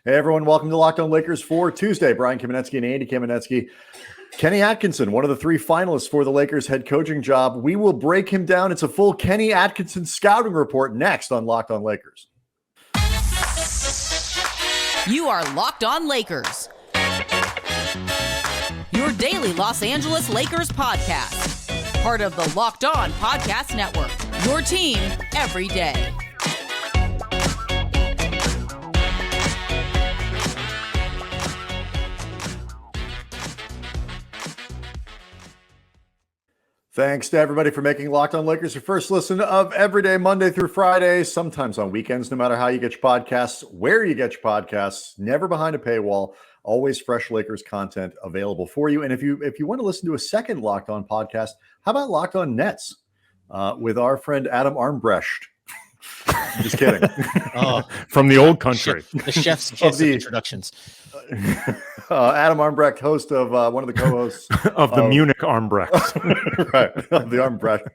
Hey, everyone. Welcome to Locked On Lakers for Tuesday. Brian Kamenetsky and Andy Kamenetsky. Kenny Atkinson, one of the 3 finalists for the Lakers head coaching job. We will break him down. It's a full Kenny Atkinson scouting report next on Locked On Lakers. You are Locked On Lakers, your daily Los Angeles Lakers podcast. Part of the Locked On Podcast Network, your team every day. Thanks to everybody for making Locked On Lakers your first listen of every day, Monday through Friday, sometimes on weekends, no matter how you get your podcasts, where you get your podcasts, never behind a paywall, always fresh Lakers content available for you. And if you want to listen to a second Locked On podcast, how about Locked On Nets with our friend Adam Ambrecht? Just kidding. From the old country. The chef's kiss of introductions. Adam Ambrecht, host of one of the co-hosts of the Munich Armbrecht. Right, the Armbrecht.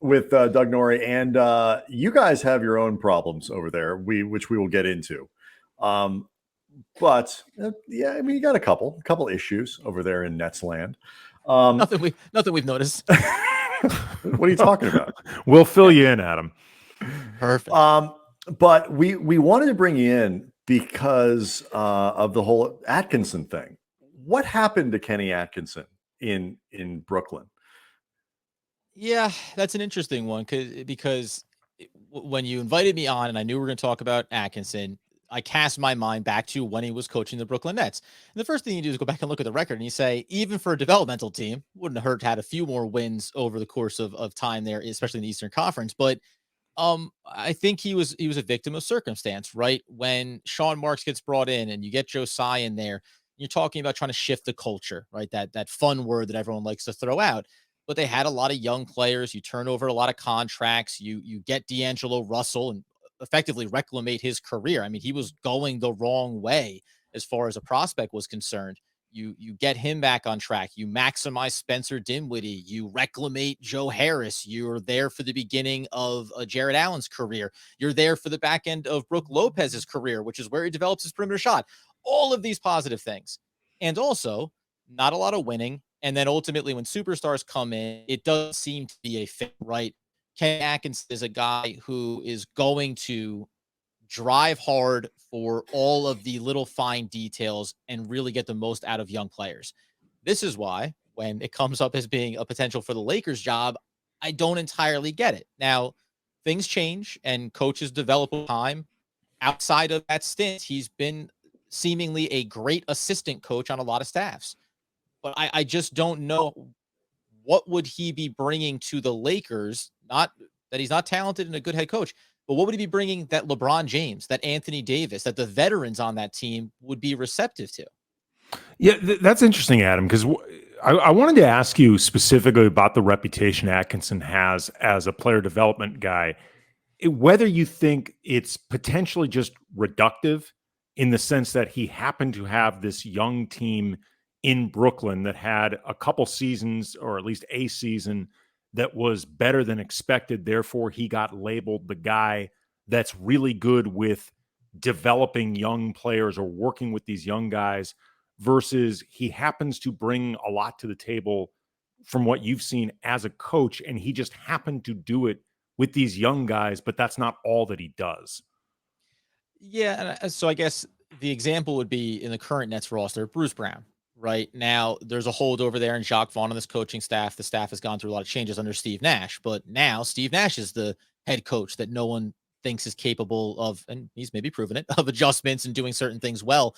With Doug Norrie. And you guys have your own problems over there, which we will get into. But yeah, I mean, you got a couple issues over there in Nets land. Nothing we've noticed. What are you talking about? We'll fill you in, Adam. Perfect. But we wanted to bring you in because of the whole Atkinson thing. What happened to Kenny Atkinson in Brooklyn? Yeah, that's an interesting one because when you invited me on and I knew we were going to talk about Atkinson, I cast my mind back to when he was coaching the Brooklyn Nets. And the first thing you do is go back and look at the record and you say, even for a developmental team, wouldn't have hurt to had a few more wins over the course of time there, especially in the Eastern Conference. But I think he was a victim of circumstance, right? When Sean Marks gets brought in and you get Josiah in there, you're talking about trying to shift the culture, right? That fun word that everyone likes to throw out. But they had a lot of young players. You turn over a lot of contracts. You get D'Angelo Russell and effectively reclimate his career. I mean, he was going the wrong way as far as a prospect was concerned. You get him back on track. You maximize Spencer Dinwiddie. You reclimate Joe Harris. You're there for the beginning of Jarrett Allen's career. You're there for the back end of Brook Lopez's career, which is where he develops his perimeter shot. All of these positive things. And also, not a lot of winning. And then ultimately, when superstars come in, it does seem to be a fit, right? Kenny Atkinson is a guy who is going to drive hard for all of the little fine details and really get the most out of young players. This is why when it comes up as being a potential for the Lakers job, I don't entirely get it. Now, things change and coaches develop with time. Outside of that stint, he's been seemingly a great assistant coach on a lot of staffs. But I just don't know what would he be bringing to the Lakers. Not that he's not talented and a good head coach, but what would he be bringing that LeBron James, that Anthony Davis, that the veterans on that team would be receptive to? Yeah, that's interesting, Adam, because I wanted to ask you specifically about the reputation Atkinson has as a player development guy, whether you think it's potentially just reductive in the sense that he happened to have this young team in Brooklyn that had a couple seasons, or at least a season, that was better than expected. Therefore, he got labeled the guy that's really good with developing young players or working with these young guys, versus he happens to bring a lot to the table from what you've seen as a coach, and he just happened to do it with these young guys, but that's not all that he does. Yeah, so I guess the example would be in the current Nets roster, Bruce Brown. Right now, there's a holdover there in Jacques Vaughn on this coaching staff. The staff has gone through a lot of changes under Steve Nash, but now Steve Nash is the head coach that no one thinks is capable of, and he's maybe proven it, of adjustments and doing certain things well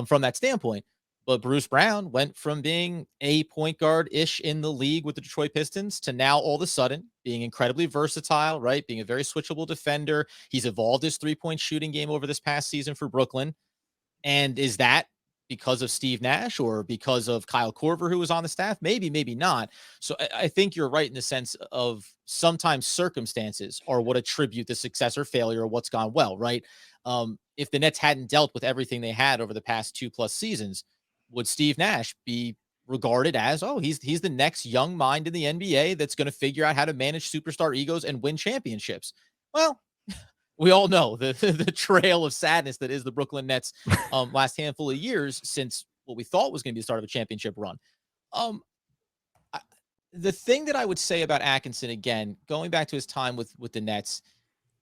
from that standpoint. But Bruce Brown went from being a point guard-ish in the league with the Detroit Pistons to now all of a sudden being incredibly versatile, right? Being a very switchable defender. He's evolved his three-point shooting game over this past season for Brooklyn. And is that because of Steve Nash or because of Kyle Korver, who was on the staff? Maybe, maybe not. So I think you're right in the sense of sometimes circumstances are what attribute the success or failure or what's gone well, right? If the Nets hadn't dealt with everything they had over the past 2+ seasons, would Steve Nash be regarded as, oh, he's the next young mind in the NBA that's going to figure out how to manage superstar egos and win championships? Well, we all know the trail of sadness that is the Brooklyn Nets last handful of years since what we thought was going to be the start of a championship run. The thing that I would say about Atkinson, again, going back to his time with the Nets,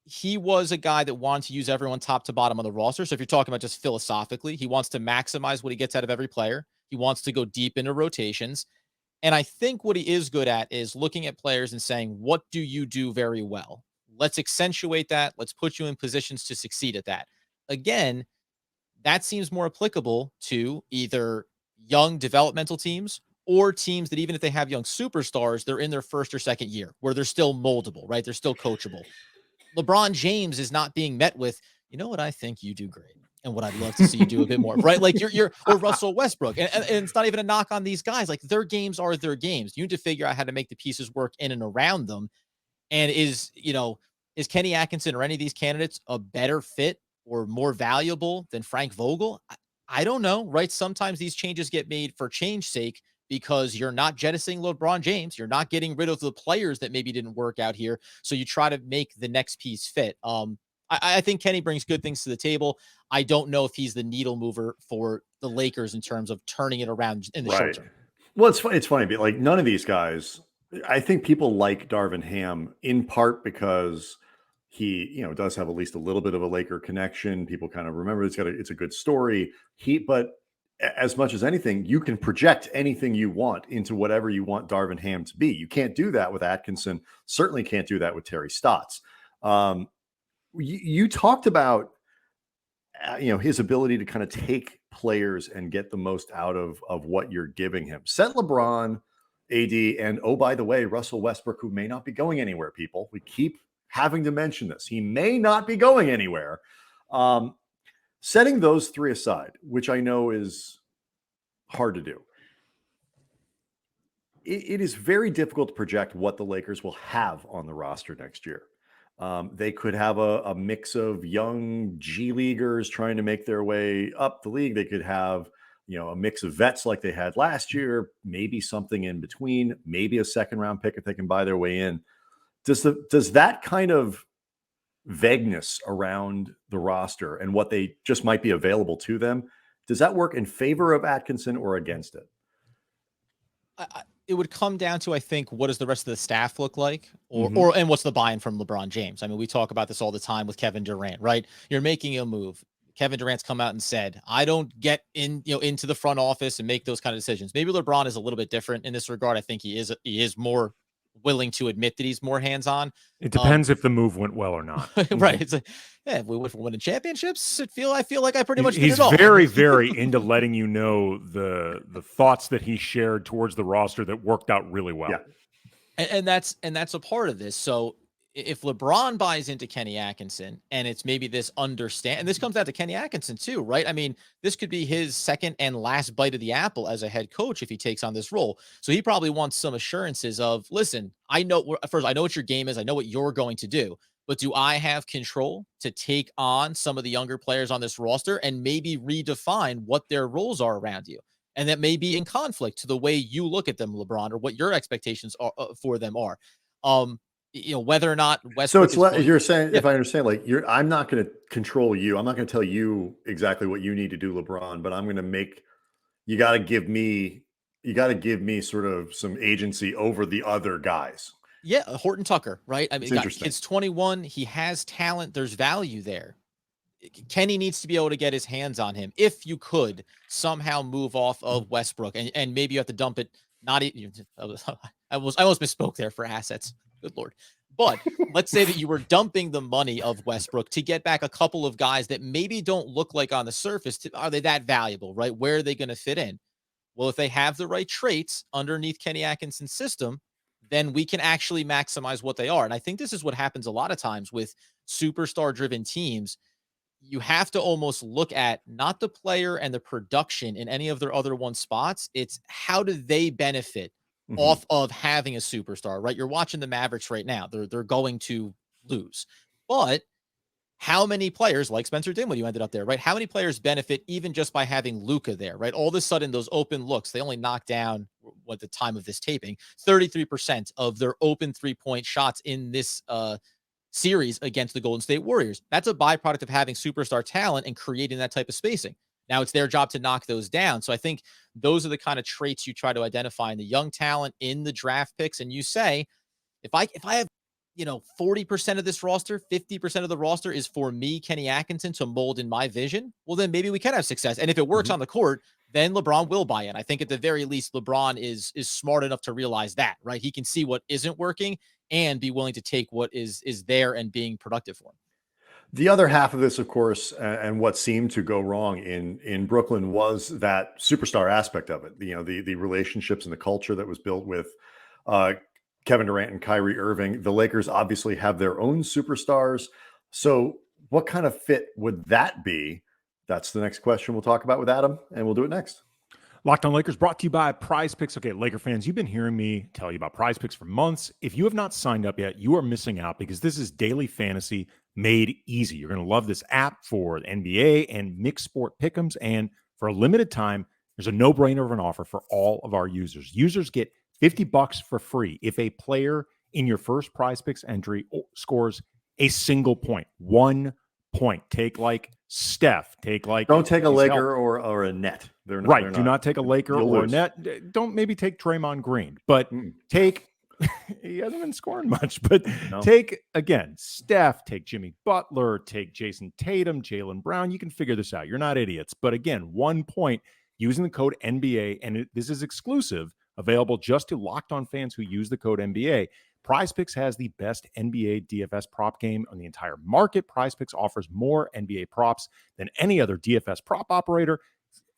he was a guy that wanted to use everyone top to bottom on the roster. So if you're talking about just philosophically, he wants to maximize what he gets out of every player. He wants to go deep into rotations. And I think what he is good at is looking at players and saying, what do you do very well? Let's accentuate that. Let's put you in positions to succeed at that. Again, that seems more applicable to either young developmental teams or teams that even if they have young superstars, they're in their first or second year where they're still moldable, right? They're still coachable. LeBron James is not being met with, you know what, I think you do great. And what I'd love to see you do a bit more, right? Like or Russell Westbrook. And it's not even a knock on these guys. Like their games are their games. You need to figure out how to make the pieces work in and around them. And is Kenny Atkinson or any of these candidates a better fit or more valuable than Frank Vogel? I don't know, right? Sometimes these changes get made for change's sake because you're not jettisoning LeBron James. You're not getting rid of the players that maybe didn't work out here. So you try to make the next piece fit. I think Kenny brings good things to the table. I don't know if he's the needle mover for the Lakers in terms of turning it around in the short term. Well, it's funny, but like none of these guys, I think people like Darvin Ham in part because he, does have at least a little bit of a Laker connection. People kind of remember it's a good story. But as much as anything, you can project anything you want into whatever you want Darvin Ham to be. You can't do that with Atkinson. Certainly can't do that with Terry Stotts. You talked about, his ability to kind of take players and get the most out of what you're giving him. Set LeBron, AD, and oh, by the way, Russell Westbrook, who may not be going anywhere, people. We keep having to mention this. He may not be going anywhere. Setting those three aside, which I know is hard to do, it is very difficult to project what the Lakers will have on the roster next year. They could have a mix of young G Leaguers trying to make their way up the league. They could have, a mix of vets like they had last year, maybe something in between, maybe a second round pick if they can buy their way in. Does that kind of vagueness around the roster and what they just might be available to them, does that work in favor of Atkinson or against it? It would come down to, I think, what does the rest of the staff look like, and what's the buy-in from LeBron James? I mean, we talk about this all the time with Kevin Durant, right? You're making a move. Kevin Durant's come out and said, I don't get into the front office and make those kind of decisions. Maybe LeBron is a little bit different in this regard. I think he is more willing to admit that he's more hands-on. It depends if the move went well or not. Right. It's like, if we went from winning championships, I feel like I pretty much did it all. He's very, very into letting you know the thoughts that he shared towards the roster that worked out really well. Yeah. And that's a part of this. So if LeBron buys into Kenny Atkinson and it's maybe this and this comes down to Kenny Atkinson too, right? I mean, this could be his second and last bite of the apple as a head coach if he takes on this role. So he probably wants some assurances of, listen, I know what your game is. I know what you're going to do, but do I have control to take on some of the younger players on this roster and maybe redefine what their roles are around you? And that may be in conflict to the way you look at them, LeBron, or what your expectations are, for them are. Whether or not Westbrook. So you're saying, if I understand, like I'm not going to control you. I'm not going to tell you exactly what you need to do, LeBron, but I'm going to you got to give me sort of some agency over the other guys. Yeah. Horton Tucker, right? I mean, interesting. Kid's 21. He has talent. There's value there. Kenny needs to be able to get his hands on him. If you could somehow move off of Westbrook and maybe you have to dump it. I almost misspoke there for assets. Good Lord. But let's say that you were dumping the money of Westbrook to get back a couple of guys that maybe don't look like on the surface. Are they that valuable, right? Where are they going to fit in? Well, if they have the right traits underneath Kenny Atkinson's system, then we can actually maximize what they are. And I think this is what happens a lot of times with superstar driven teams. You have to almost look at not the player and the production in any of their other one spots. It's how do they benefit off of having a superstar, right? You're watching the Mavericks right now. They're going to lose. But how many players, like Spencer Dinwiddie, you ended up there, right? How many players benefit even just by having Luka there, right? All of a sudden, those open looks, they only knocked down, at the time of this taping, 33% of their open 3-point shots in this series against the Golden State Warriors. That's a byproduct of having superstar talent and creating that type of spacing. Now it's their job to knock those down. So I think those are the kind of traits you try to identify in the young talent in the draft picks. And you say, if I have, 40% of this roster, 50% of the roster is for me, Kenny Atkinson, to mold in my vision, well, then maybe we can have success. And if it works on the court, then LeBron will buy in. I think at the very least, LeBron is smart enough to realize that, right? He can see what isn't working and be willing to take what is there and being productive for him. The other half of this, of course, and what seemed to go wrong in Brooklyn was that superstar aspect of it. The relationships and the culture that was built with Kevin Durant and Kyrie Irving. The Lakers obviously have their own superstars. So what kind of fit would that be? That's the next question we'll talk about with Adam, and we'll do it next. Locked on Lakers brought to you by Prize Picks. Okay, Laker fans, you've been hearing me tell you about Prize Picks for months. If you have not signed up yet, you are missing out because this is daily fantasy made easy. You're going to love this app for the NBA and mixed sport pick'ems. And for a limited time, there's a no-brainer of an offer for all of our users. Users get $50 for free if a player in your first Prize Picks entry scores a single point. 1 point. Take like Steph. Don't take a Laker or a net. They're not, right. They're Do not, not take a Laker or a net. Don't maybe take Draymond Green, but take. He hasn't been scoring much, but take again Steph, take Jimmy Butler, take Jason Tatum, Jaylen Brown. You can figure this out. You're not idiots. But again, 1 point using the code NBA, and this is exclusive, available just to Locked On fans who use the code NBA. Prize Picks has the best NBA DFS prop game on the entire market. Prize Picks offers more NBA props than any other DFS prop operator.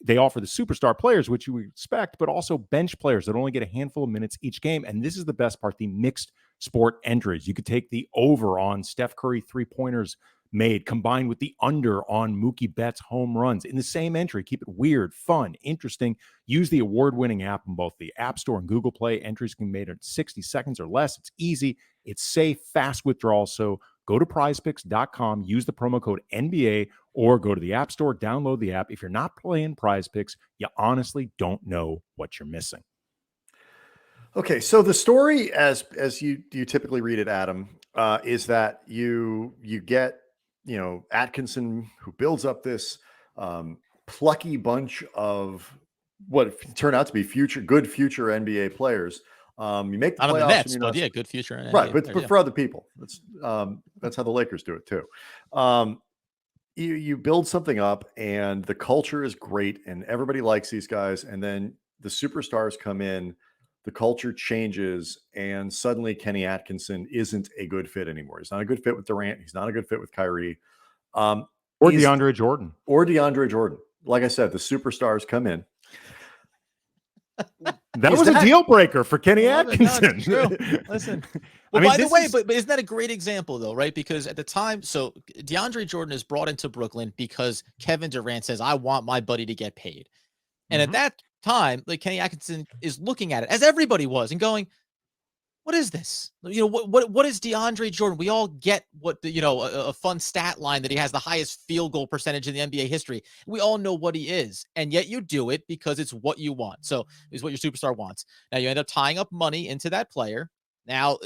They offer the superstar players, which you would expect, but also bench players that only get a handful of minutes each game. And this is the best part, the mixed sport entries. You could take the over on Steph Curry three-pointers made combined with the under on Mookie Betts home runs in the same entry. Keep it weird, fun, interesting. Use the award-winning app on both the App Store and Google Play. Entries can be made in 60 seconds or less. It's easy. It's safe, fast withdrawals. So go to prizepicks.com, use the promo code NBA, or go to the App Store, download the app. If you're not playing Prize Picks, you honestly don't know what you're missing. Okay, so the story, as you typically read it, Adam, is that you get Atkinson, who builds up this plucky bunch of what turn out to be good future NBA players. You make the Not playoffs, on the Nets, but yeah, good future. Right, but for other people, that's how the Lakers do it too. You build something up, and the culture is great, and everybody likes these guys, and then the superstars come in. The culture changes, and suddenly Kenny Atkinson isn't a good fit anymore. He's not a good fit with Durant. He's not a good fit with Kyrie. Or DeAndre Jordan. Like I said, the superstars come in. That was a deal breaker for Kenny Atkinson. No, it's true. Listen. Well, by the way, but isn't that a great example, though, right? Because at the time, so DeAndre Jordan is brought into Brooklyn because Kevin Durant says, I want my buddy to get paid. And at that time, like, Kenny Atkinson is looking at it, as everybody was, and going, what is this? What is DeAndre Jordan? We all get what a fun stat line that he has the highest field goal percentage in the NBA history. We all know what he is, and yet you do it because it's what you want. So it's what your superstar wants. Now you end up tying up money into that player. Now,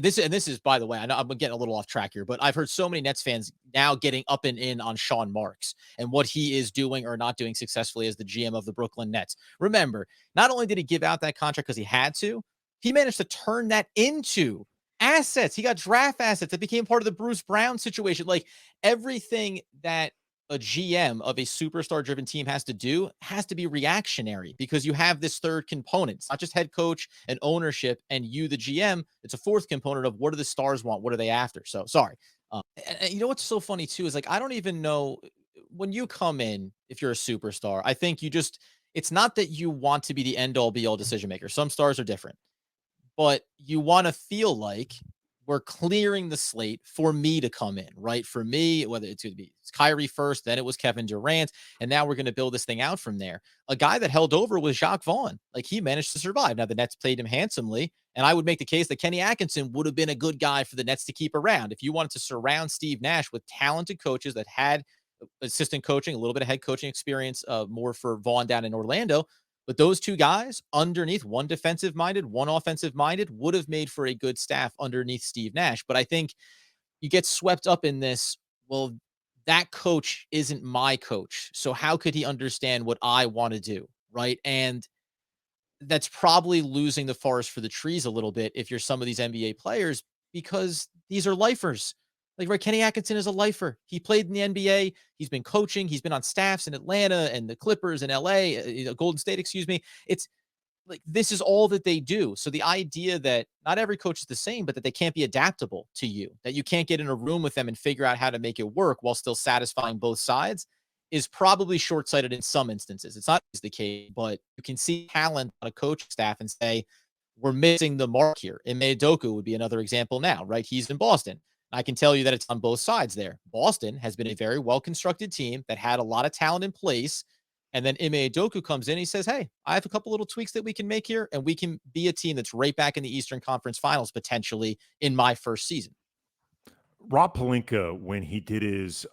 this is, by the way, I know I'm getting a little off track here, but I've heard so many Nets fans now getting up and in on Sean Marks and what he is doing or not doing successfully as the GM of the Brooklyn Nets. Remember, not only did he give out that contract because he had to, he managed to turn that into assets. He got draft assets that became part of the Bruce Brown situation. Like, everything that a GM of a superstar-driven team has to do has to be reactionary, because you have this third component. It's not just head coach and ownership and you, the GM. It's a fourth component of, what do the stars want? What are they after? So, sorry. And you know what's so funny, too, is, like, I don't even know, when you come in, if you're a superstar, I think it's not that you want to be the end-all, be-all decision maker. Some stars are different. But you want to feel like we're clearing the slate for me to come in, right? For me, whether it's going to be Kyrie first, then it was Kevin Durant, and now we're going to build this thing out from there. A guy that held over was Jacques Vaughn. Like, he managed to survive. Now, the Nets played him handsomely, and I would make the case that Kenny Atkinson would have been a good guy for the Nets to keep around. If you wanted to surround Steve Nash with talented coaches that had assistant coaching, a little bit of head coaching experience, more for Vaughn down in Orlando. But those two guys underneath, one defensive-minded, one offensive-minded, would have made for a good staff underneath Steve Nash. But I think you get swept up in this. Well, that coach isn't my coach. So how could he understand what I want to do? Right. And that's probably losing the forest for the trees a little bit if you're some of these NBA players, because these are lifers. Like, right, Kenny Atkinson is a lifer. He played in the NBA. He's been coaching. He's been on staffs in Atlanta and the Clippers in LA, Golden State, excuse me. It's like, this is all that they do. So the idea that not every coach is the same, but that they can't be adaptable to you, that you can't get in a room with them and figure out how to make it work while still satisfying both sides, is probably short-sighted in some instances. It's not always the case, but you can see talent on a coaching staff and say, we're missing the mark here. Ime Udoka would be another example now, right? He's in Boston. I can tell you that it's on both sides there. Boston has been a very well-constructed team that had a lot of talent in place. And then Ime Udoka comes in. He says, hey, I have a couple little tweaks that we can make here, and we can be a team that's right back in the Eastern Conference Finals potentially in my first season. Rob Pelinka, when he did his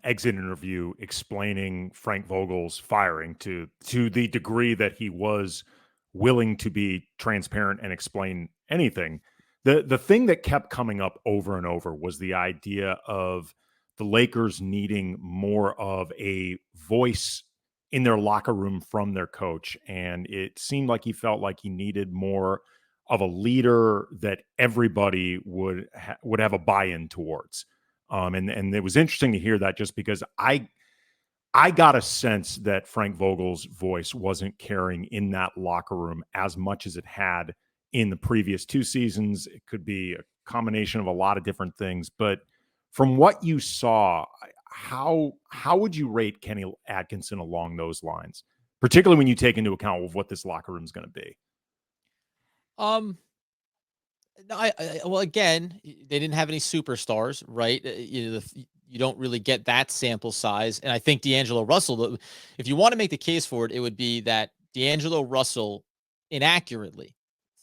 exit interview explaining Frank Vogel's firing to the degree that he was willing to be transparent and explain anything, the thing that kept coming up over and over was the idea of the Lakers needing more of a voice in their locker room from their coach. And it seemed like he felt like he needed more of a leader that everybody would have a buy-in towards. And it was interesting to hear that, just because I got a sense that Frank Vogel's voice wasn't carrying in that locker room as much as it had in the previous 2 seasons. It could be a combination of a lot of different things, but from what you saw, how would you rate Kenny Atkinson along those lines, particularly when you take into account what this locker room is going to be? No, well, again, they didn't have any superstars, right? You don't really get that sample size. And I think D'Angelo Russell, if you want to make the case for it, it would be that D'Angelo Russell inaccurately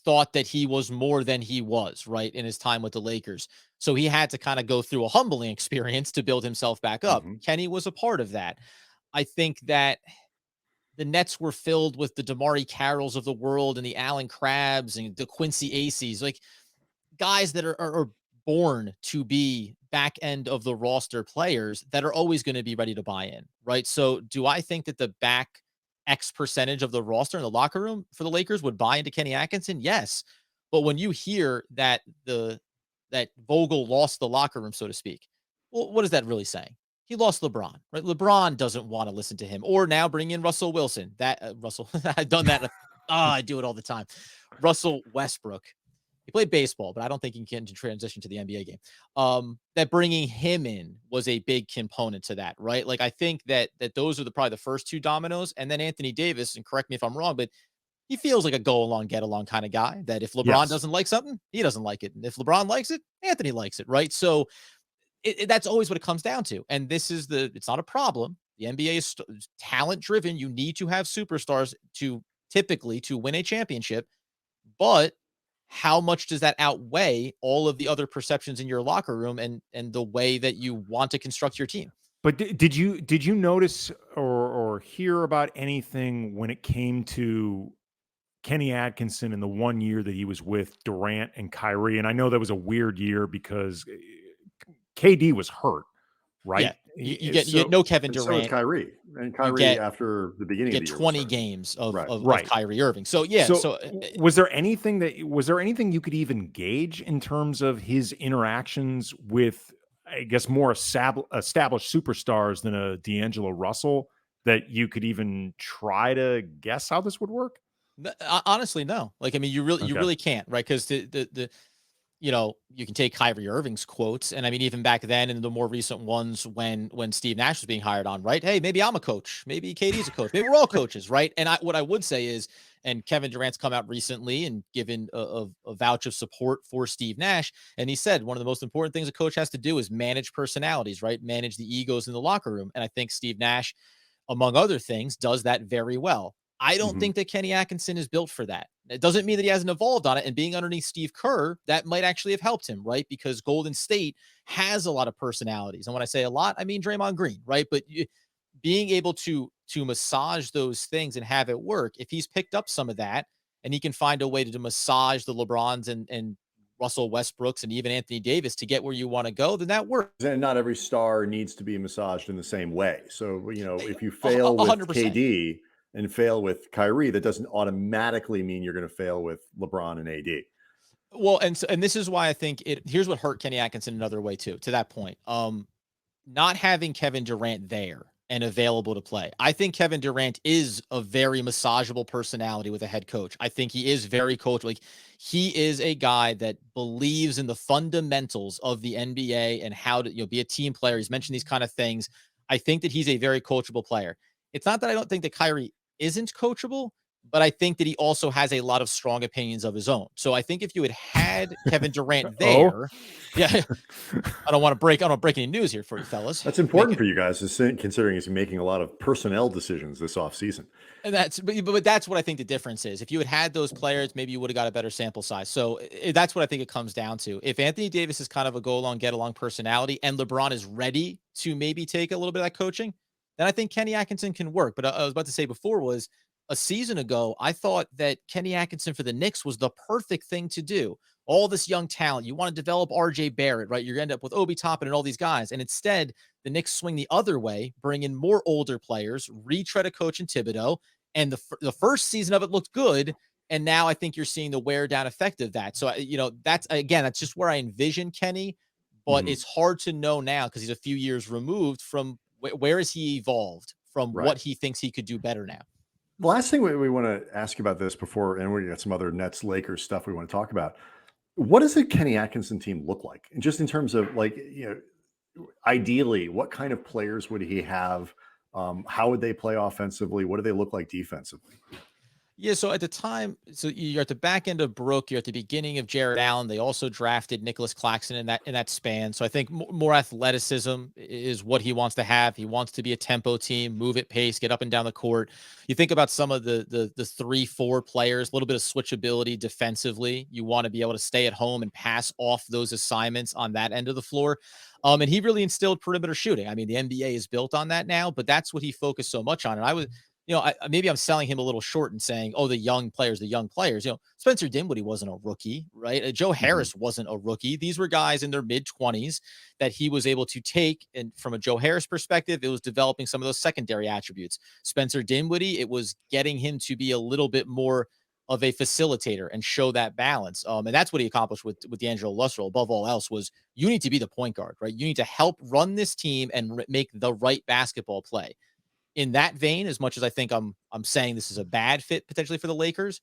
thought that he was more than he was, right, in his time with the Lakers. So he had to kind of go through a humbling experience to build himself back up. Mm-hmm. Kenny was a part of that. I think that the Nets were filled with the Damari Carrolls of the world and the Allen Crabs and the Quincy Aces, like guys that are born to be back end of the roster players that are always going to be ready to buy in, right? So do I think that the back X percentage of the roster in the locker room for the Lakers would buy into Kenny Atkinson? Yes. But when you hear that that Vogel lost the locker room, so to speak, well, what is that really saying? He lost LeBron, right? LeBron doesn't want to listen to him. Or now bring in Russell Wilson. Russell, I've done that. I do it all the time. Russell Westbrook. He played baseball, but I don't think he can transition to the NBA game. That bringing him in was a big component to that, right? Like, I think that those are probably the first 2 dominoes. And then Anthony Davis, and correct me if I'm wrong, but he feels like a go along, get along kind of guy, that if LeBron doesn't like something, he doesn't like it. And if LeBron likes it, Anthony likes it, right? So that's always what it comes down to. And this is it's not a problem. The NBA is talent driven. You need to have superstars to typically to win a championship, but how much does that outweigh all of the other perceptions in your locker room and the way that you want to construct your team? But did you notice or hear about anything when it came to Kenny Atkinson in the 1 year that he was with Durant and Kyrie? And I know that was a weird year because KD was hurt, right? Yeah, you get no Kevin Durant. So was Kyrie. And Kyrie, after the beginning of the year, 20 games of Kyrie Irving. So was there anything you could even gauge in terms of his interactions with, I guess, more established superstars than a D'Angelo Russell, that you could even try to guess how this would work? Honestly, no. Like, I mean, you really can't, right? Because you can take Kyrie Irving's quotes, and I mean, even back then, and the more recent ones, when Steve Nash was being hired on, right? Hey, maybe I'm a coach, maybe KD's a coach, maybe we're all coaches, right? And what I would say is, and Kevin Durant's come out recently and given a vouch of support for Steve Nash, and he said one of the most important things a coach has to do is manage personalities, right? Manage the egos in the locker room, and I think Steve Nash, among other things, does that very well. I don't think that Kenny Atkinson is built for that. It doesn't mean that he hasn't evolved on it, and being underneath Steve Kerr, that might actually have helped him, right? Because Golden State has a lot of personalities. And when I say a lot, I mean Draymond Green, right? But being able to massage those things and have it work, if he's picked up some of that and he can find a way to massage the LeBrons and Russell Westbrooks and even Anthony Davis to get where you want to go, then that works. And not every star needs to be massaged in the same way. So, if you fail with 100%. KD and fail with Kyrie, that doesn't automatically mean you're going to fail with LeBron and AD. Well, and this is why I think here's what hurt Kenny Atkinson another way too, to that point. Not having Kevin Durant there and available to play. I think Kevin Durant is a very massageable personality with a head coach. I think he is very coachable. Like, he is a guy that believes in the fundamentals of the NBA and how to be a team player. He's mentioned these kind of things. I think that he's a very coachable player. It's not that I don't think that Kyrie isn't coachable, but I think that he also has a lot of strong opinions of his own. So I think if you had Kevin Durant there, yeah, I don't want to break any news here for you fellas. That's important for you guys, considering he's making a lot of personnel decisions this offseason. And but that's what I think the difference is. If you had those players, maybe you would have got a better sample size. So that's what I think it comes down to. If Anthony Davis is kind of a go along, get along personality, and LeBron is ready to maybe take a little bit of that coaching, then I think Kenny Atkinson can work. But I was about to say before was, a season ago, I thought that Kenny Atkinson for the Knicks was the perfect thing to do. All this young talent. You want to develop RJ Barrett, right? You're going to end up with Obi Toppin and all these guys. And instead, the Knicks swing the other way, bring in more older players, retread a coach in Thibodeau. And the first season of it looked good. And now I think you're seeing the wear down effect of that. So, that's just where I envision Kenny. But it's hard to know now because he's a few years removed from where is he evolved from what he thinks he could do better now. The last thing we want to ask about this before, and we got some other Nets Lakers stuff we want to talk about. What does a Kenny Atkinson team look like? And just in terms of ideally, what kind of players would he have? How would they play offensively? What do they look like defensively? Yeah, so at the time, you're at the back end of Brook, you're at the beginning of Jarrett Allen. They also drafted Nicholas Claxton in that span. So I think more athleticism is what he wants to have. He wants to be a tempo team, move at pace, get up and down the court. You think about some of the 3-4 players, a little bit of switchability defensively. You want to be able to stay at home and pass off those assignments on that end of the floor. And he really instilled perimeter shooting. I mean, the NBA is built on that now, but that's what he focused so much on. And I was, maybe I'm selling him a little short and saying, the young players. Spencer Dinwiddie wasn't a rookie, right? Joe Harris wasn't a rookie. These were guys in their mid-20s that he was able to take. And from a Joe Harris perspective, it was developing some of those secondary attributes. Spencer Dinwiddie, it was getting him to be a little bit more of a facilitator and show that balance. And that's what he accomplished with D'Angelo Russell. Above all else was, you need to be the point guard, right? You need to help run this team and make the right basketball play. In that vein, as much as I think I'm saying this is a bad fit potentially for the Lakers,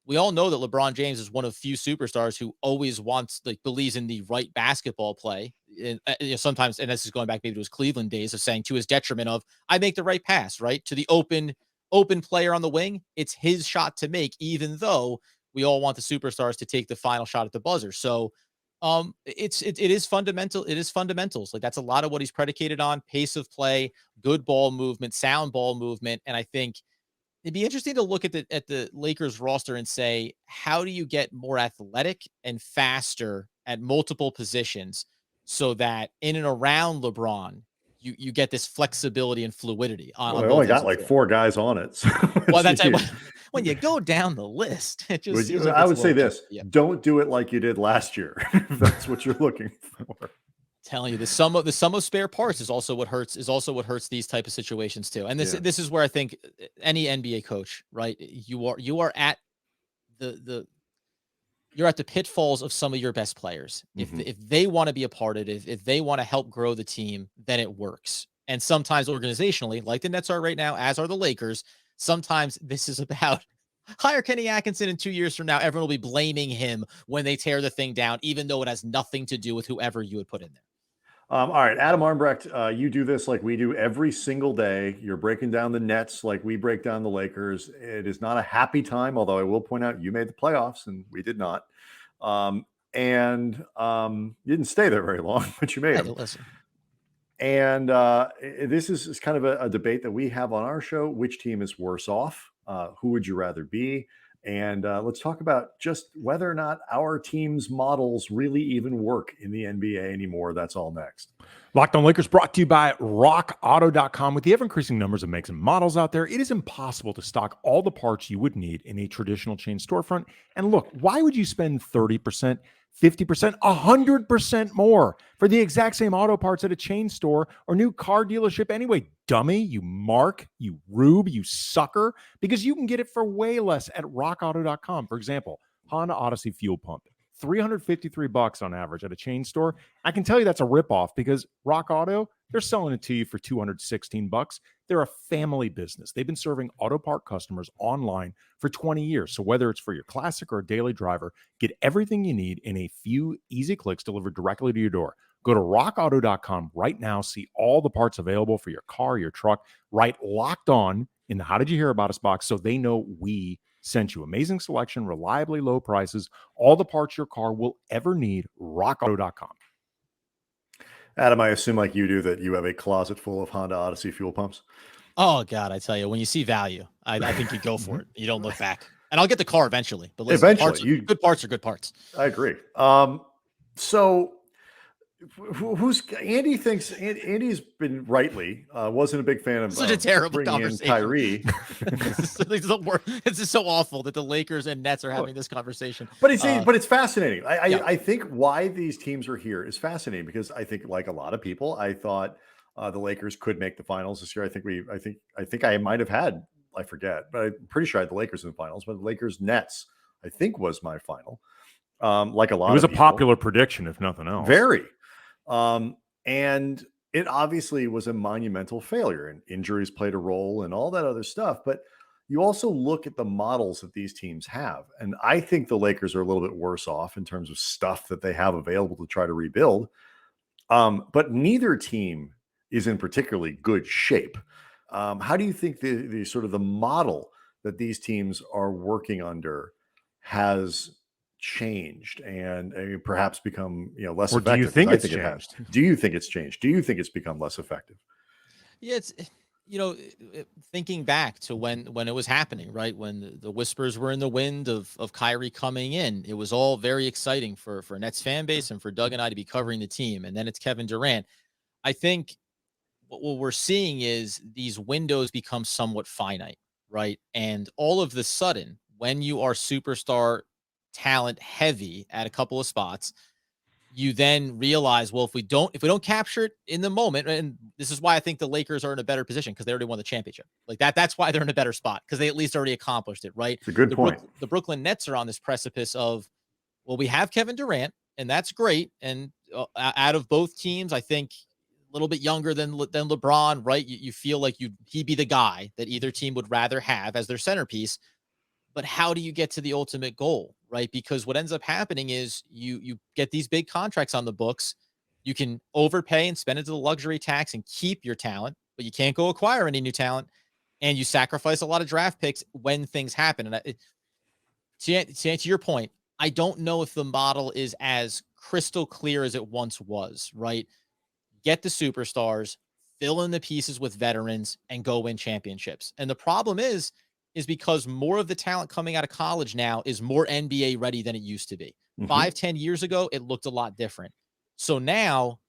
we all know that LeBron James is one of few superstars who always believes in the right basketball play. And sometimes, and this is going back maybe to his Cleveland days of saying, to his detriment of, I make the right pass, right? To the open player on the wing, it's his shot to make, even though we all want the superstars to take the final shot at the buzzer. So it is fundamental. It is fundamentals. Like, that's a lot of what he's predicated on: pace of play, good ball movement, sound ball movement. And I think it'd be interesting to look at the Lakers roster and say, how do you get more athletic and faster at multiple positions so that in and around LeBron, you get this flexibility and fluidity. They only got like 4 guys on it. So well, that's when you go down the list. It just I would say this: don't do it like you did last year. If that's what you're looking for. Telling you, the sum of spare parts is also what hurts. These type of situations too. And this is where I think any NBA coach, right? You are at you're at the pitfalls of some of your best players. If they want to be a part of it, if they want to help grow the team, then it works. And sometimes organizationally, like the Nets are right now, as are the Lakers, sometimes this is about hire Kenny Atkinson in 2 years from now. Everyone will be blaming him when they tear the thing down, even though it has nothing to do with whoever you would put in there. All right, Adam Ambrecht, you do this like we do every single day. You're breaking down the Nets like we break down the Lakers. It is not a happy time, although I will point out you made the playoffs and we did not. You didn't stay there very long, but you made them. Listen. And this is kind of a debate that we have on our show. Which team is worse off? Who would you rather be? And let's talk about just whether or not our team's models really even work in the NBA anymore. That's all next. Locked On Lakers brought to you by rockauto.com. With the ever-increasing numbers of makes and models out there, it is impossible to stock all the parts you would need in a traditional chain storefront. And look, why would you spend 30%, 50%, 100% more for the exact same auto parts at a chain store or new car dealership anyway. Dummy, you mark, you rube, you sucker, because you can get it for way less at rockauto.com. For example, Honda Odyssey fuel pump, $353 on average at a chain store. I can tell you that's a ripoff because Rock Auto, they're selling it to you for $216. They're a family business. They've been serving auto part customers online for 20 years. So whether it's for your classic or a daily driver, get everything you need in a few easy clicks delivered directly to your door. Go to rockauto.com right now. See all the parts available for your car, your truck. Write Locked On in the How Did You Hear About Us box so they know we sent you. Amazing selection, reliably low prices, all the parts your car will ever need. rockauto.com. Adam, I assume like you do that you have a closet full of Honda Odyssey fuel pumps. Oh God, I tell you, when you see value, I think you go for it. You don't look back. And I'll get the car eventually. But listen, Eventually, good parts are good parts. I agree. So who's Andy thinks Andy's been rightly wasn't a big fan of such a terrible bringing in conversation. Kyrie. It's just so awful that the Lakers and Nets are having this conversation. But it's fascinating. I think why these teams are here is fascinating because I think, like a lot of people, I thought the Lakers could make the finals this year. I think I might have had, I forget, but I'm pretty sure I had the Lakers in the finals. But the Lakers Nets, I think, was my final. Like a lot, it was of a people. popular prediction, if nothing else. Very. And it obviously was a monumental failure, and injuries played a role and all that other stuff. But you also look at the models that these teams have. And I think the Lakers are a little bit worse off in terms of stuff that they have available to try to rebuild. But neither team is in particularly good shape. How do you think the sort of the model that these teams are working under has changed and perhaps become less or effective? Do you think it's changed? It has. Do you think it's changed? Do you think it's become less effective? Yeah, it's thinking back to when it was happening, right? When the whispers were in the wind of Kyrie coming in, it was all very exciting for Nets fan base and for Doug and I to be covering the team. And then it's Kevin Durant. I think what we're seeing is these windows become somewhat finite, right? And all of the sudden, when you are superstar talent heavy at a couple of spots, you then realize, well, if we don't capture it in the moment, and this is why I think the Lakers are in a better position because they already won the championship. Like that's why they're in a better spot because they at least already accomplished it, right? It's a good point. The Brooklyn Nets are on this precipice of, well, we have Kevin Durant, and that's great. And out of both teams, I think a little bit younger than LeBron, right? You feel like he'd be the guy that either team would rather have as their centerpiece. But how do you get to the ultimate goal, right? Because what ends up happening is you get these big contracts on the books. You can overpay and spend into the luxury tax and keep your talent, but you can't go acquire any new talent. And you sacrifice a lot of draft picks when things happen. And to your point, I don't know if the model is as crystal clear as it once was, right? Get the superstars, fill in the pieces with veterans, and go win championships. And the problem is because more of the talent coming out of college now is more NBA ready than it used to be. 5-10 years ago, it looked a lot different. So now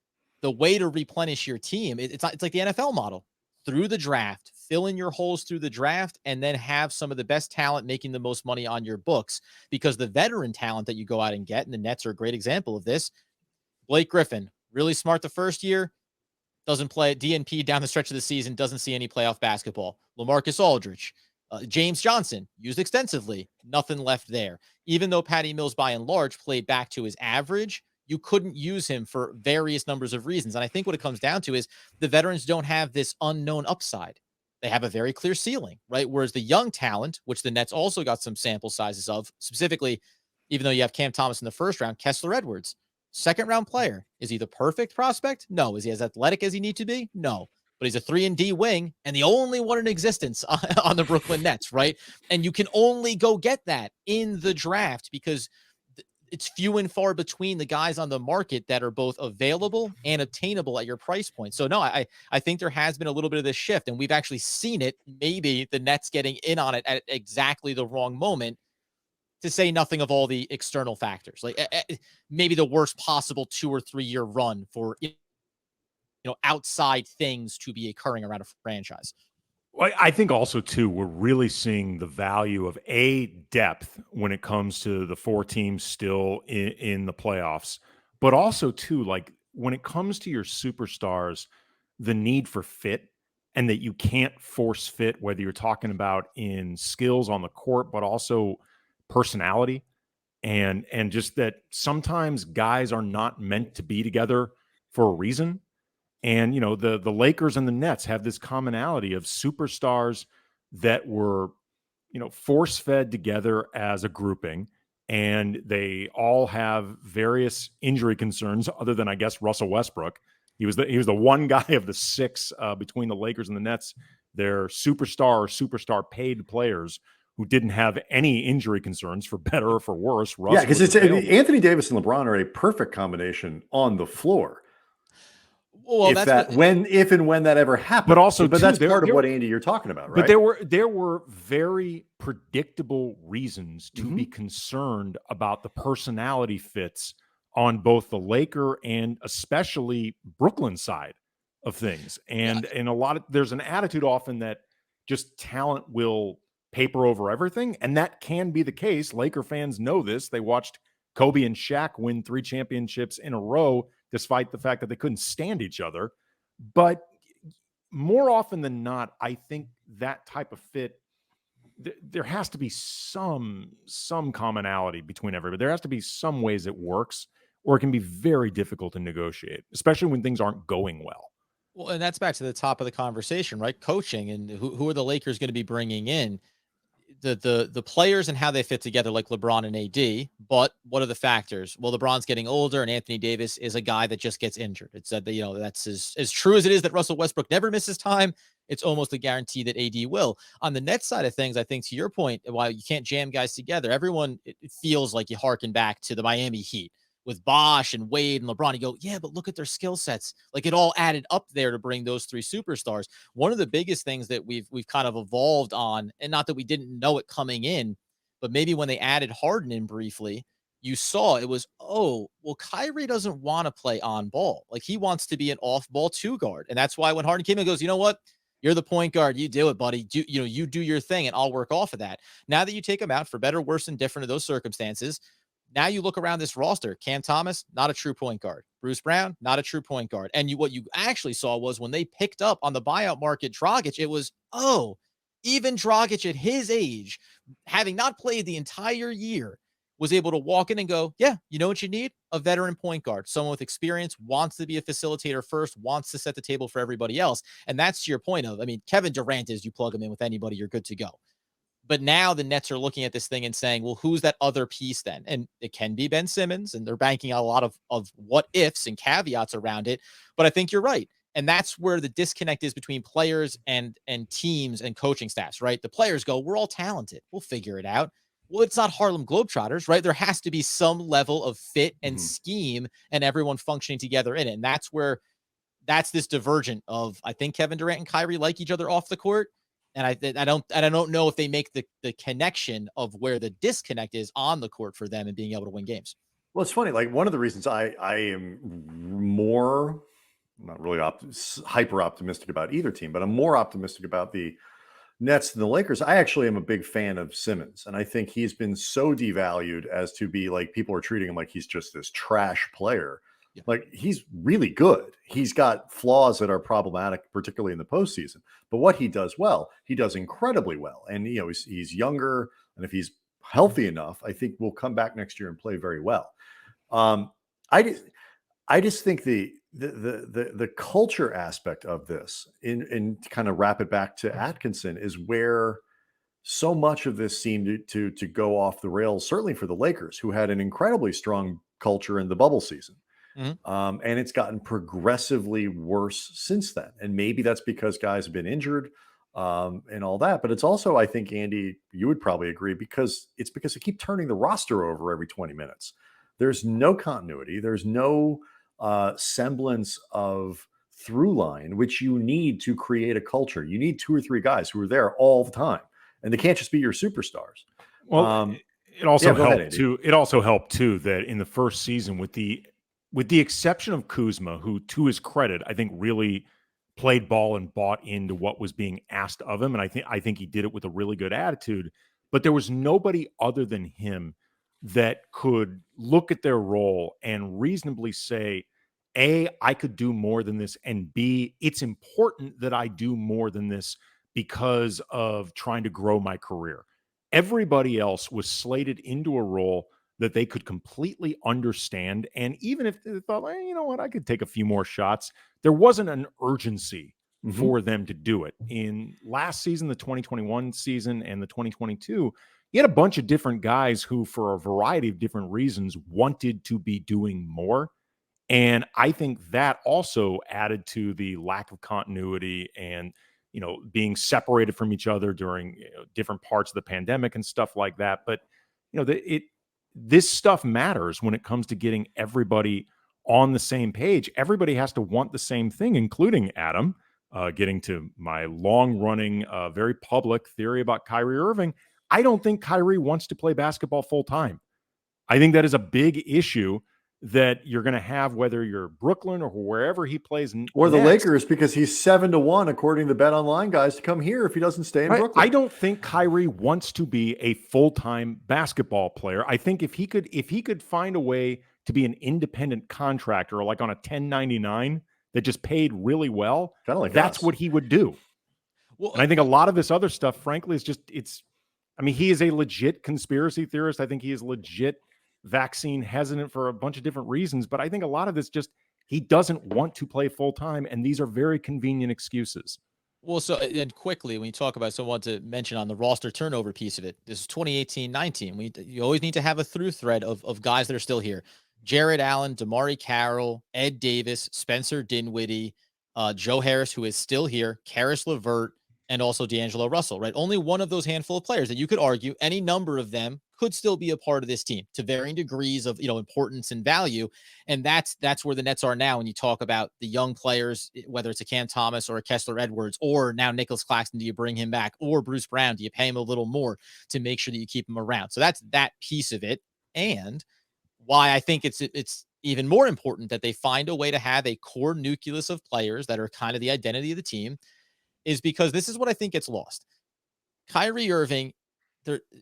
the way to replenish your team, it's like the NFL model. Through the draft, fill in your holes through the draft, and then have some of the best talent making the most money on your books, because the veteran talent that you go out and get, and the Nets are a great example of this. Blake Griffin, really smart the first year, doesn't play DNP down the stretch of the season, doesn't see any playoff basketball. LaMarcus Aldridge, James Johnson, used extensively, nothing left there. Even though Patty Mills, by and large, played back to his average, you couldn't use him for various numbers of reasons. And I think what it comes down to is the veterans don't have this unknown upside. They have a very clear ceiling, right? Whereas the young talent, which the Nets also got some sample sizes of, specifically, even though you have Cam Thomas in the first round, Kessler Edwards, second-round player. Is he the perfect prospect? No. Is he as athletic as he need to be? No. But he's a 3-and-D wing and the only one in existence on the Brooklyn Nets, right? And you can only go get that in the draft because it's few and far between the guys on the market that are both available and obtainable at your price point. So no, I think there has been a little bit of this shift, and we've actually seen it, maybe the Nets getting in on it at exactly the wrong moment, to say nothing of all the external factors, like maybe the worst possible 2 or 3 year run for outside things to be occurring around a franchise. Well, I think also too, we're really seeing the value of depth when it comes to the four teams still in the playoffs, but also too, like when it comes to your superstars, the need for fit, and that you can't force fit, whether you're talking about in skills on the court, but also personality, and just that sometimes guys are not meant to be together for a reason. And the Lakers and the Nets have this commonality of superstars that were force fed together as a grouping, and they all have various injury concerns other than, I guess, Russell Westbrook. He was the one guy of the six between the Lakers and the Nets. They're superstar paid players who didn't have any injury concerns, for better or for worse. Yeah, because it's Anthony Davis and LeBron are a perfect combination on the floor. Well, if and when that ever happens. But also, that's part of what, Andy, you're talking about, right? But there were very predictable reasons to be concerned about the personality fits on both the Laker and especially Brooklyn side of things. And there's an attitude often that just talent will paper over everything, and that can be the case. Laker fans know this. They watched Kobe and Shaq win 3 championships in a row, despite the fact that they couldn't stand each other. But more often than not, I think that type of fit, there has to be some commonality between everybody. There has to be some ways it works, or it can be very difficult to negotiate, especially when things aren't going well. Well, and that's back to the top of the conversation, right? Coaching, and who are the Lakers going to be bringing in? The players and how they fit together, like LeBron and AD. But what are the factors? Well, LeBron's getting older, and Anthony Davis is a guy that just gets injured. It's that that's as true as it is that Russell Westbrook never misses time. It's almost a guarantee that AD will. On the Nets side of things, I think to your point, while you can't jam guys together, everyone, it feels like you harken back to the Miami Heat with Bosh and Wade and LeBron. You go, yeah, but look at their skill sets. Like, it all added up there to bring those 3 superstars. One of the biggest things that we've kind of evolved on, and not that we didn't know it coming in, but maybe when they added Harden in briefly, you saw it was, oh, well, Kyrie doesn't want to play on ball. Like, he wants to be an off ball 2 guard. And that's why when Harden came in, goes, you know what? You're the point guard. You do it, buddy. You do your thing, and I'll work off of that. Now that you take him out, for better, worse, and different of those circumstances, now you look around this roster. Cam Thomas, not a true point guard. Bruce Brown, not a true point guard. And what you actually saw was when they picked up on the buyout market Dragic, it was, even Dragic at his age, having not played the entire year, was able to walk in and go, yeah, you know what you need? A veteran point guard. Someone with experience, wants to be a facilitator first, wants to set the table for everybody else. And that's to your point of, Kevin Durant is, you plug him in with anybody, you're good to go. But now the Nets are looking at this thing and saying, well, who's that other piece then? And it can be Ben Simmons, and they're banking on a lot of what ifs and caveats around it. But I think you're right. And that's where the disconnect is between players and teams and coaching staffs, right? The players go, we're all talented. We'll figure it out. Well, it's not Harlem Globetrotters, right? There has to be some level of fit and scheme and everyone functioning together in it. And that's this divergent of, I think Kevin Durant and Kyrie like each other off the court. And I don't know if they make the connection of where the disconnect is on the court for them and being able to win games. Well, it's funny. Like, one of the reasons I am more, not really hyper optimistic about either team, but I'm more optimistic about the Nets than the Lakers. I actually am a big fan of Simmons, and I think he's been so devalued as to be like, people are treating him like he's just this trash player. Yeah. Like, he's really good. He's got flaws that are problematic, particularly in the postseason. But what he does well, he does incredibly well. And, he's younger. And if he's healthy enough, I think we'll come back next year and play very well. I just think the culture aspect of this, in kind of wrap it back to Atkinson, is where so much of this seemed to go off the rails, certainly for the Lakers, who had an incredibly strong culture in the bubble season. And it's gotten progressively worse since then. And maybe that's because guys have been injured and all that. But it's also, I think, Andy, you would probably agree, because they keep turning the roster over every 20 minutes. There's no continuity. There's no semblance of through line, which you need to create a culture. You need 2 or 3 guys who are there all the time, and they can't just be your superstars. Well, it also helped too. It also helped too that in the first season, with the exception of Kuzma, who, to his credit, I think really played ball and bought into what was being asked of him. And I think he did it with a really good attitude, but there was nobody other than him that could look at their role and reasonably say, A, I could do more than this, and B, it's important that I do more than this because of trying to grow my career. Everybody else was slated into a role that they could completely understand. And even if they thought, well, you know what, I could take a few more shots, there wasn't an urgency for them to do it. In last season, the 2021 season and the 2022, you had a bunch of different guys who, for a variety of different reasons, wanted to be doing more. And I think that also added to the lack of continuity and, being separated from each other during different parts of the pandemic and stuff like that. But, this stuff matters when it comes to getting everybody on the same page. Everybody has to want the same thing, including Adam, getting to my long-running, very public theory about Kyrie Irving. I don't think Kyrie wants to play basketball full-time. I think that is a big issue that you're going to have, whether you're Brooklyn or wherever he plays. Or the Lakers, because he's 7-1, according to the Bet Online guys, to come here if he doesn't stay in Brooklyn. I don't think Kyrie wants to be a full-time basketball player. I think if he could find a way to be an independent contractor, like on a 1099 that just paid really well, like that's what he would do. Well, and I think a lot of this other stuff, frankly, is he is a legit conspiracy theorist. I think he is legit vaccine hesitant for a bunch of different reasons, but I think a lot of this just, he doesn't want to play full time, and these are very convenient excuses. Well, so, and quickly, when you talk about, someone to mention on the roster turnover piece of it, this is 2018-19. You always need to have a through thread of guys that are still here. Jarrett Allen, Damari Carroll, Ed Davis, Spencer Dinwiddie, Joe Harris, who is still here, Karis LeVert, and also D'Angelo Russell, right? Only one of those handful of players that you could argue any number of them could still be a part of this team to varying degrees of, importance and value. And that's where the Nets are now. When you talk about the young players, whether it's a Cam Thomas or a Kessler Edwards, or now Nicholas Claxton, do you bring him back? Or Bruce Brown, do you pay him a little more to make sure that you keep him around? So that's that piece of it. And why I think it's even more important that they find a way to have a core nucleus of players that are kind of the identity of the team, is because this is what I think gets lost. Kyrie Irving,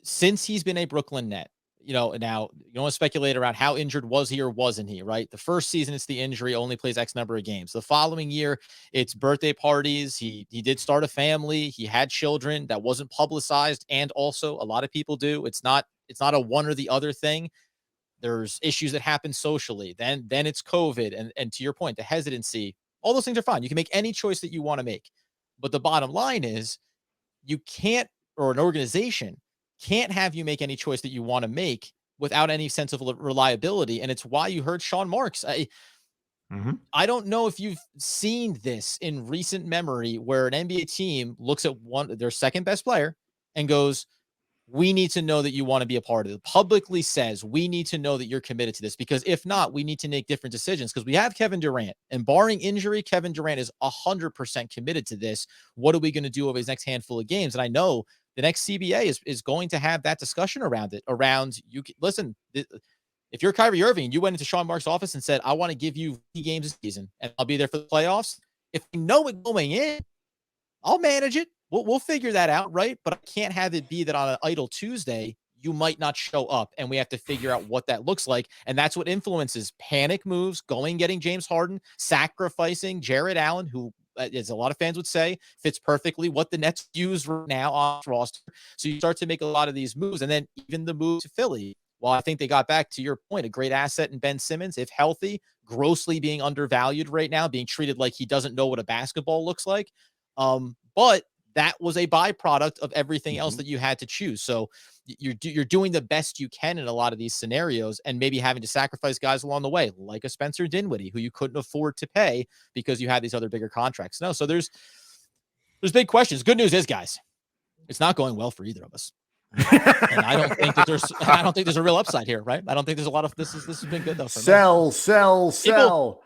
since he's been a Brooklyn Net, now you don't want to speculate around how injured was he or wasn't he, right? The first season, it's the injury, only plays X number of games. The following year, it's birthday parties. He did start a family. He had children. That wasn't publicized. And also, a lot of people do. It's not a one or the other thing. There's issues that happen socially. Then it's COVID. And to your point, the hesitancy, all those things are fine. You can make any choice that you want to make. But the bottom line is, you can't, or an organization can't have you make any choice that you want to make without any sense of reliability. And it's why you heard Sean Marks. I don't know if you've seen this in recent memory where an NBA team looks at their second best player and goes, we need to know that you want to be a part of it. Publicly says, we need to know that you're committed to this, because if not, we need to make different decisions, because we have Kevin Durant, and barring injury, Kevin Durant is 100% committed to this. What are we going to do over his next handful of games? And I know the next CBA is going to have that discussion around it, listen, if you're Kyrie Irving and you went into Sean Marks' office and said, I want to give you 50 games this season and I'll be there for the playoffs. If you know it going in, I'll manage it. We'll figure that out, right? But I can't have it be that on an idle Tuesday, you might not show up, and we have to figure out what that looks like. And that's what influences panic moves, getting James Harden, sacrificing Jarrett Allen, who, as a lot of fans would say, fits perfectly what the Nets use right now on the roster. So you start to make a lot of these moves, and then even the move to Philly. Well, I think they got back, to your point, a great asset in Ben Simmons, if healthy, grossly being undervalued right now, being treated like he doesn't know what a basketball looks like. But that was a byproduct of everything else that you had to choose. So you're doing the best you can in a lot of these scenarios, and maybe having to sacrifice guys along the way, like a Spencer Dinwiddie, who you couldn't afford to pay because you had these other bigger contracts. No, so there's big questions. Good news is, guys, it's not going well for either of us. And I don't think there's a real upside here, right? I don't think there's a lot of this has been good though. For Sell.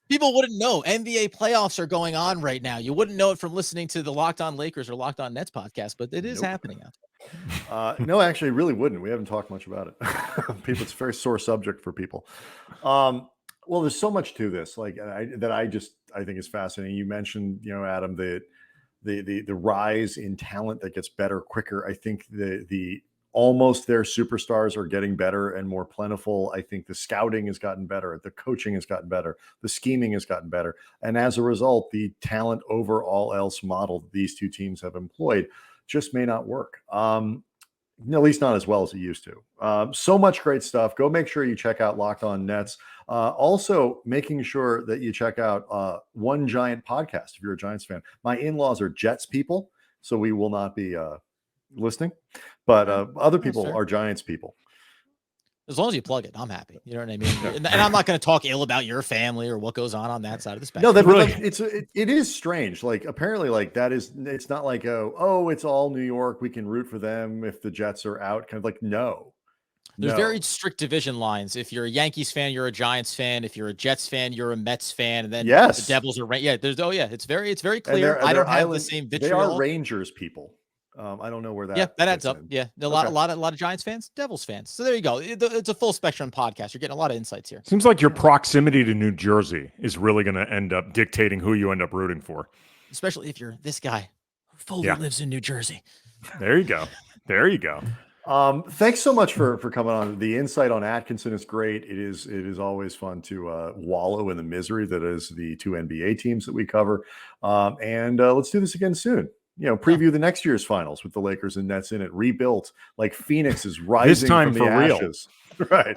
People wouldn't know NBA playoffs are going on right now. You wouldn't know it from listening to the Locked On Lakers or Locked On Nets podcast, but it is happening out there. No, actually, really wouldn't. We haven't talked much about it. People, it's a very sore subject for people. Well, there's so much to this, like I I think is fascinating. You mentioned, Adam, the rise in talent that gets better quicker. I think the almost their superstars are getting better and more plentiful. I think the scouting has gotten better, the coaching has gotten better, the scheming has gotten better, and as a result, the talent over all else model that these two teams have employed just may not work. At least not as well as it used to. So much great stuff. Go make sure you check out Locked On Nets. Also, making sure that you check out One Giant Podcast if you're a Giants fan. My in-laws are Jets people, so we will not be listening, but other people are Giants people. As long as you plug it, I'm happy. You know what I mean? And I'm not going to talk ill about your family or what goes on that side of the spectrum. No, really, it is strange. Like, apparently, like it's not like, oh, it's all New York, we can root for them if the Jets are out. Kind of like, no. There's very strict division lines. If you're a Yankees fan, you're a Giants fan. If you're a Jets fan, you're a Mets fan. And then the Devils are it's very clear. I don't have the same vitriol. They are Rangers people. I don't know where that. Yeah, that adds up. Yeah, a lot of Giants fans, Devils fans. So there you go. It's a full spectrum podcast. You're getting a lot of insights here. Seems like your proximity to New Jersey is really going to end up dictating who you end up rooting for. Especially if you're this guy who fully lives in New Jersey. There you go. There you go. Thanks so much for coming on. The insight on Atkinson is great. It is always fun to wallow in the misery that is the two NBA teams that we cover. And let's do this again soon. Preview the next year's finals with the Lakers and Nets in it. Rebuilt like Phoenix is rising this time from the ashes. Right.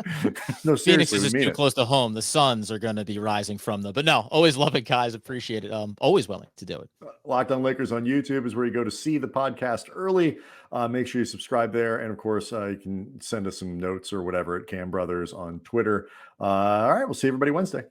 No, seriously, Phoenix is just too close to home. The Suns are going to be rising from them. But no, always love it, guys. Appreciate it. Always willing to do it. Locked On Lakers on YouTube is where you go to see the podcast early. Make sure you subscribe there. And of course, you can send us some notes or whatever at Cam Brothers on Twitter. All right. We'll see everybody Wednesday.